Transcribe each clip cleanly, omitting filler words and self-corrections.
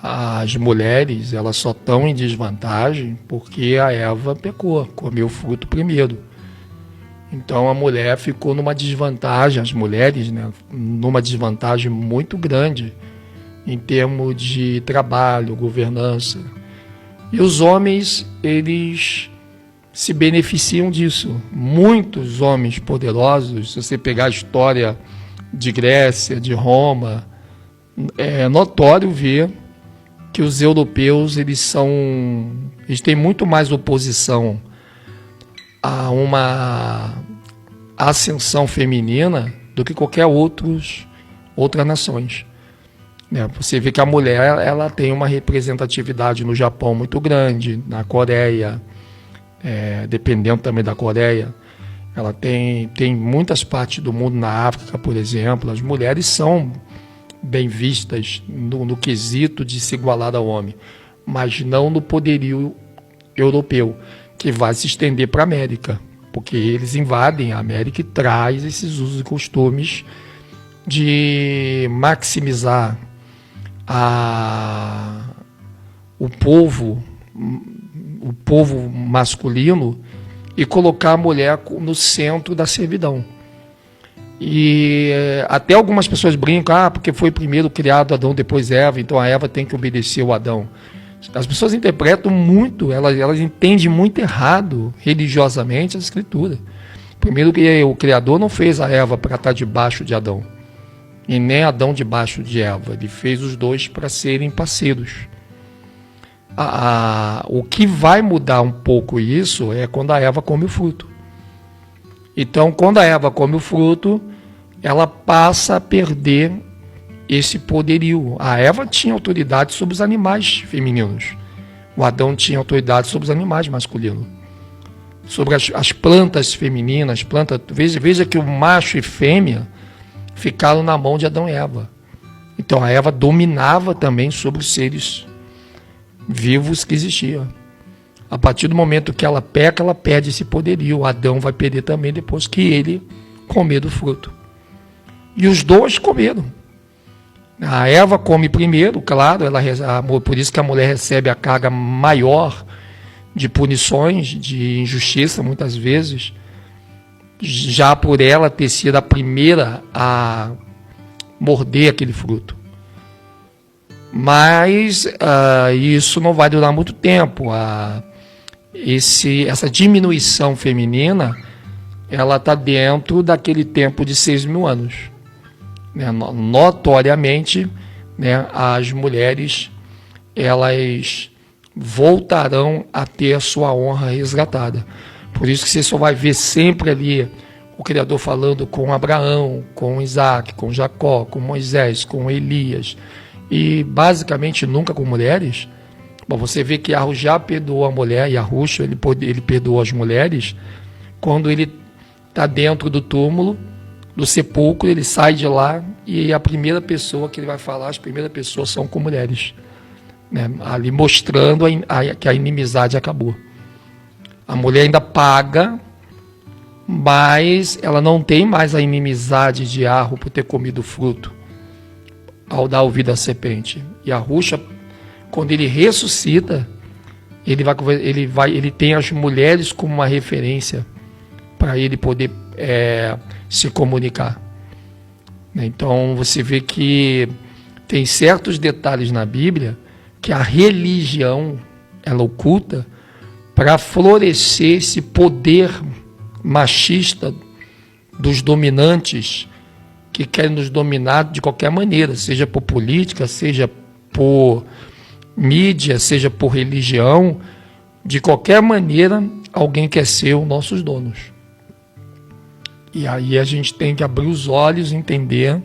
as mulheres, elas só estão em desvantagem porque a Eva pecou, comeu o fruto primeiro. Então a mulher ficou numa desvantagem, as mulheres, né, numa desvantagem muito grande em termos de trabalho, governança. E os homens, eles se beneficiam disso. Muitos homens poderosos, se você pegar a história de Grécia, de Roma, é notório ver que os europeus, eles têm muito mais oposição a uma ascensão feminina do que qualquer outras nações. Você vê que a mulher, ela tem uma representatividade no Japão muito grande, na Coreia, dependendo também da Coreia. Ela tem muitas partes do mundo, na África, por exemplo. As mulheres são bem vistas no quesito de se igualar ao homem, mas não no poderio europeu, que vai se estender para a América, porque eles invadem a América e traz esses usos e costumes de maximizar o povo masculino e colocar a mulher no centro da servidão. E até algumas pessoas brincam, porque foi primeiro criado Adão, depois Eva, então a Eva tem que obedecer o Adão. As pessoas interpretam muito, elas entendem muito errado religiosamente a Escritura. Primeiro, que o Criador não fez a Eva para estar debaixo de Adão, e nem Adão debaixo de Eva. Ele fez os dois para serem parceiros. O que vai mudar um pouco isso é quando a Eva come o fruto. Então, quando a Eva come o fruto, ela passa a perder esse poderio. A Eva tinha autoridade sobre os animais femininos. O Adão tinha autoridade sobre os animais masculinos. Sobre as plantas femininas. Veja que o macho e fêmea ficaram na mão de Adão e Eva. Então a Eva dominava também sobre os seres vivos que existiam. A partir do momento que ela peca, ela perde esse poderio. Adão vai perder também depois que ele comer do fruto. E os dois comeram. A Eva come primeiro, claro, por isso que a mulher recebe a carga maior de punições, de injustiça, muitas vezes, já por ela ter sido a primeira a morder aquele fruto. Mas isso não vai durar muito tempo. Essa diminuição feminina, ela está dentro daquele tempo de 6.000 anos. Notoriamente, as mulheres, elas voltarão a ter a sua honra resgatada. Por isso que você só vai ver sempre ali o Criador falando com Abraão, com Isaac, com Jacó, com Moisés, com Elias, e basicamente nunca com mulheres. Bom, você vê que Yahweh já perdoou a mulher, Yahushua, ele perdoou as mulheres, quando ele está dentro do túmulo, do sepulcro, ele sai de lá e a primeira pessoa que ele vai falar, as primeiras pessoas são com mulheres, ali mostrando que a inimizade acabou. A mulher ainda paga, mas ela não tem mais a inimizade de Yahweh por ter comido o fruto ao dar ouvido à serpente. E Yahushua, quando ele ressuscita, ele tem as mulheres como uma referência para ele poder se comunicar. Então você vê que tem certos detalhes na Bíblia que a religião ela oculta para florescer esse poder machista dos dominantes que querem nos dominar de qualquer maneira, seja por política, seja por mídia, seja por religião. De qualquer maneira, alguém quer ser os nossos donos. E aí a gente tem que abrir os olhos e entender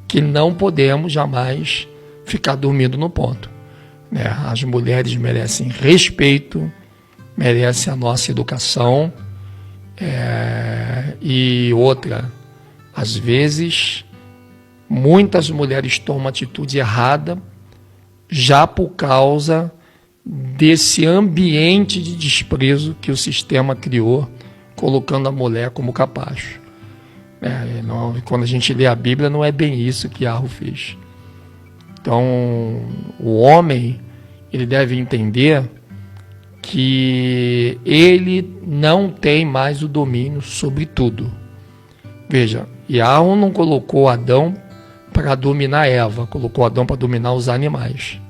que não podemos jamais ficar dormindo no ponto. As mulheres merecem respeito, merecem a nossa educação. E outra, às vezes, muitas mulheres tomam atitude errada já por causa desse ambiente de desprezo que o sistema criou, colocando a mulher como capacho. Quando a gente lê a Bíblia, não é bem isso que Yahweh fez. Então, o homem, ele deve entender que ele não tem mais o domínio sobre tudo. Veja, Yahweh não colocou Adão para dominar Eva, colocou Adão para dominar os animais.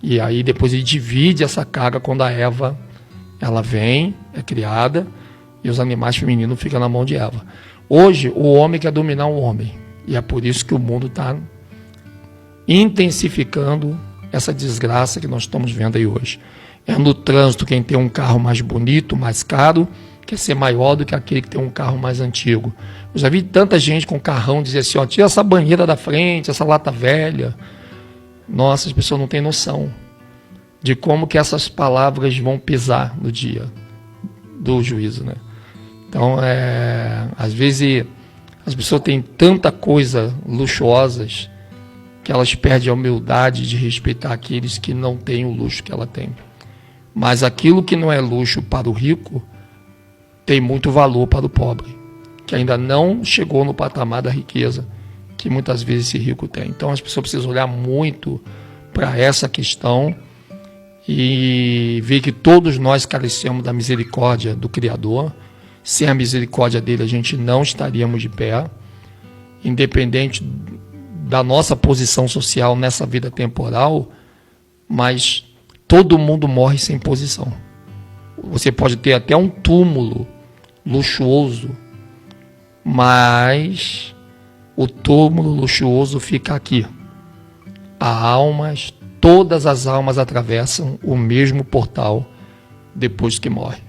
E aí depois ele divide essa carga quando a Eva, ela vem, é criada, e os animais femininos ficam na mão de Eva. Hoje, o homem quer dominar o homem. E é por isso que o mundo está intensificando essa desgraça que nós estamos vendo aí hoje. É no trânsito, quem tem um carro mais bonito, mais caro, quer ser maior do que aquele que tem um carro mais antigo. Eu já vi tanta gente com carrão dizer assim, ó, tira essa banheira da frente, essa lata velha. Nossa, as pessoas não têm noção de como que essas palavras vão pisar no dia do juízo, né? Então, às vezes, as pessoas têm tanta coisa luxuosas que elas perdem a humildade de respeitar aqueles que não têm o luxo que ela tem. Mas aquilo que não é luxo para o rico tem muito valor para o pobre, que ainda não chegou no patamar da riqueza que muitas vezes esse rico tem. Então as pessoas precisam olhar muito para essa questão e ver que todos nós carecemos da misericórdia do Criador. Sem a misericórdia dele a gente não estaríamos de pé, independente da nossa posição social nessa vida temporal, mas todo mundo morre sem posição. Você pode ter até um túmulo luxuoso, mas o túmulo luxuoso fica aqui. Todas as almas atravessam o mesmo portal depois que morre.